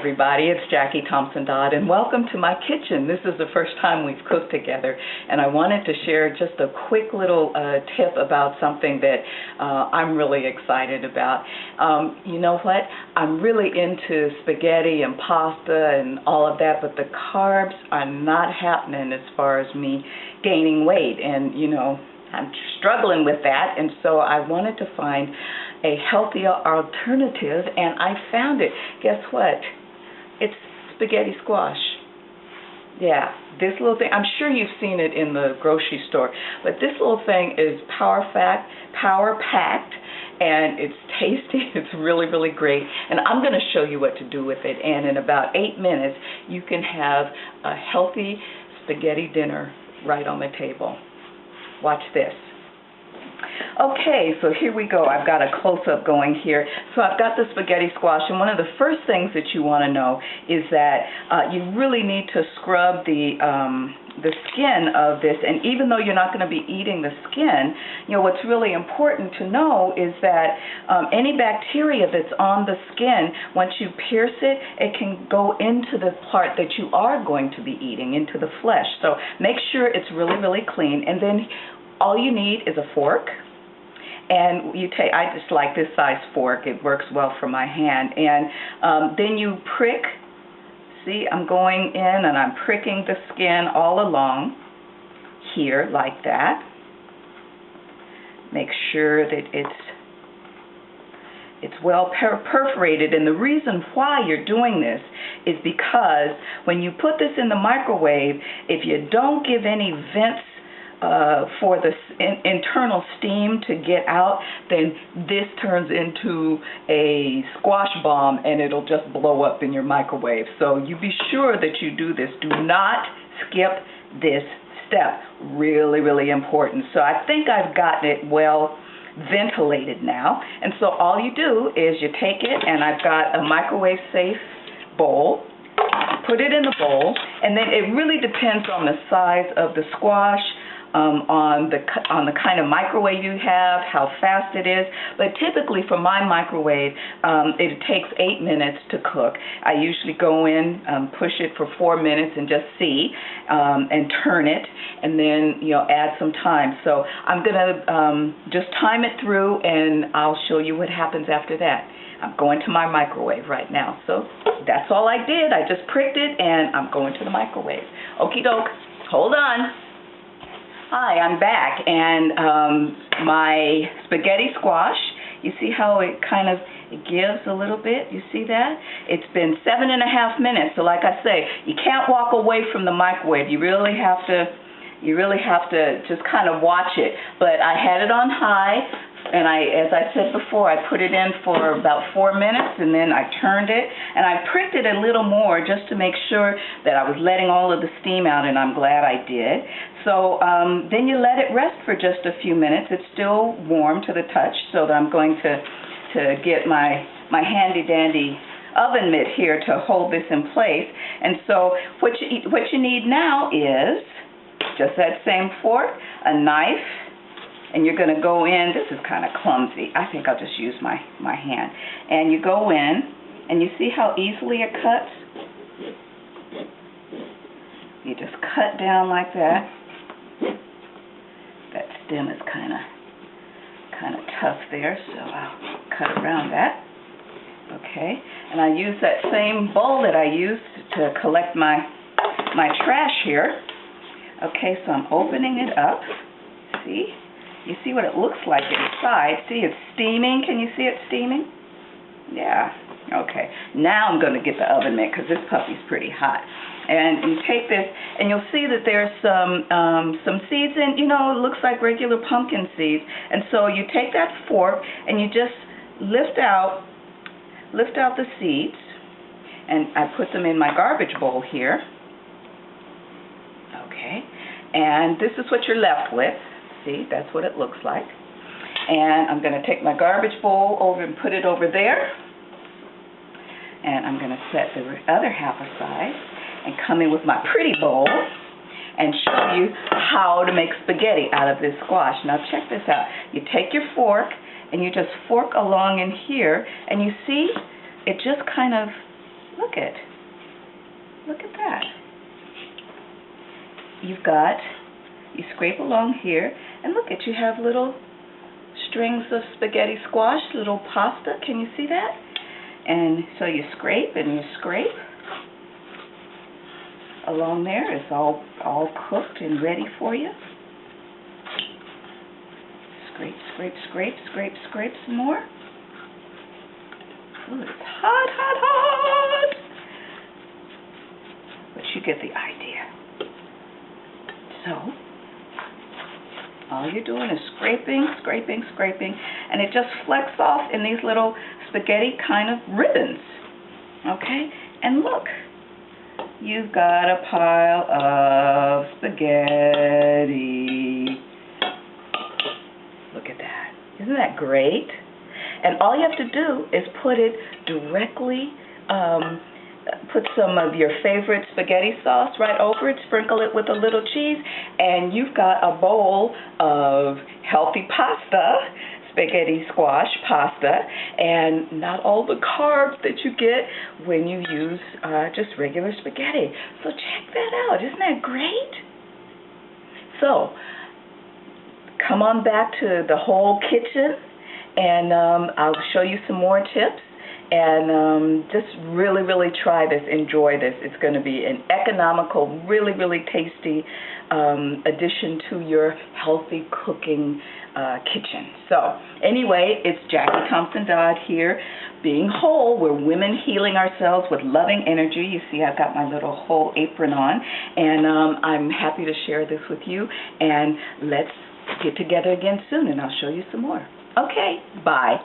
everybody, it's Jackie Thompson Dodd, and welcome to my kitchen. This is the first time we've cooked together, and I wanted to share just a quick little tip about something that I'm really excited about. You know what? I'm really into spaghetti and pasta and all of that, but the carbs are not happening as far as me gaining weight, and you know, I'm struggling with that, and so I wanted to find a healthier alternative, and I found it. Guess what? It's spaghetti squash. Yeah, this little thing, I'm sure you've seen it in the grocery store, but this little thing is power-packed, and it's tasty. It's really, really great, and I'm going to show you what to do with it, and in about 8 minutes, you can have a healthy spaghetti dinner right on the table. Watch this. Okay, so here we go. I've got a close-up going here. So I've got the spaghetti squash, and one of the first things that you want to know is that you really need to scrub the skin of this, and even though you're not going to be eating the skin, you know, what's really important to know is that any bacteria that's on the skin, once you pierce it, it can go into the part that you are going to be eating, into the flesh. So make sure it's really, really clean, and then all you need is a fork, and I just like this size fork. It works well for my hand, and then you prick. See, I'm going in and I'm pricking the skin all along here like that. Make sure that it's well perforated, and the reason why you're doing this is because when you put this in the microwave, if you don't give any vents for the internal steam to get out, then this turns into a squash bomb and it'll just blow up in your microwave. So you be sure that you do this. Do not skip this step. Really, really important. So I think I've gotten it well ventilated now. And so all you do is you take it, and I've got a microwave safe bowl. Put it in the bowl, and then it really depends on the size of the squash, on the kind of microwave you have, how fast it is. But typically for my microwave, it takes 8 minutes to cook. I usually go in, push it for 4 minutes and just see, and turn it, and then, you know, add some time. So I'm going to just time it through, and I'll show you what happens after that. I'm going to my microwave right now. So that's all I did. I just pricked it, and I'm going to the microwave. Okie doke. Hold on. Hi, I'm back, and my spaghetti squash, you see how it kind of gives a little bit? You see that? It's been 7.5 minutes, so like I say, you can't walk away from the microwave. You really have to just kind of watch it. But I had it on high, and as I said before, I put it in for about 4 minutes, and then I turned it, and I pricked it a little more just to make sure that I was letting all of the steam out, and I'm glad I did. So then you let it rest for just a few minutes. It's still warm to the touch, so that I'm going to get my handy-dandy oven mitt here to hold this in place. And so what you need now is just that same fork, a knife, and you're going to go in. This is kind of clumsy. I think I'll just use my hand. And you go in, and you see how easily it cuts? You just cut down like that. That stem is kind of tough there, so I'll cut around that. Okay, and I use that same bowl that I used to collect my trash here. Okay, so I'm opening it up. See? You see what it looks like inside. See, it's steaming. Can you see it steaming? Yeah. Okay. Now I'm going to get the oven mitt because this puppy's pretty hot. And you take this, and you'll see that there's some seeds in. You know, it looks like regular pumpkin seeds. And so you take that fork and you just lift out the seeds. And I put them in my garbage bowl here. Okay. And this is what you're left with. See, that's what it looks like. And I'm going to take my garbage bowl over and put it over there. And I'm going to set the other half aside and come in with my pretty bowl and show you how to make spaghetti out of this squash. Now check this out. You take your fork and you just fork along in here, and you see it just kind of Look at that. You scrape along here, and look at, you have little strings of spaghetti squash, little pasta. Can you see that? And so you scrape and you scrape along there. It's all cooked and ready for you. Scrape, scrape, scrape, scrape, scrape some more. Ooh, it's hot, hot, hot. But you get the idea. So, all you're doing is scraping, scraping, scraping, and it just flecks off in these little spaghetti kind of ribbons. Okay? And look, you've got a pile of spaghetti. Look at that. Isn't that great? And all you have to do is put it directly, put some of your favorite spaghetti sauce right over it, sprinkle it with a little cheese, and you've got a bowl of healthy pasta, spaghetti squash pasta, and not all the carbs that you get when you use just regular spaghetti. So check that out. Isn't that great? So come on back to the whole kitchen, and I'll show you some more tips. And just really, really try this. Enjoy this. It's going to be an economical, really, really tasty addition to your healthy cooking kitchen. So anyway, it's Jackie Thompson-Dodd here, being whole. We're women healing ourselves with loving energy. You see I've got my little whole apron on, and I'm happy to share this with you. And let's get together again soon, and I'll show you some more. Okay, bye.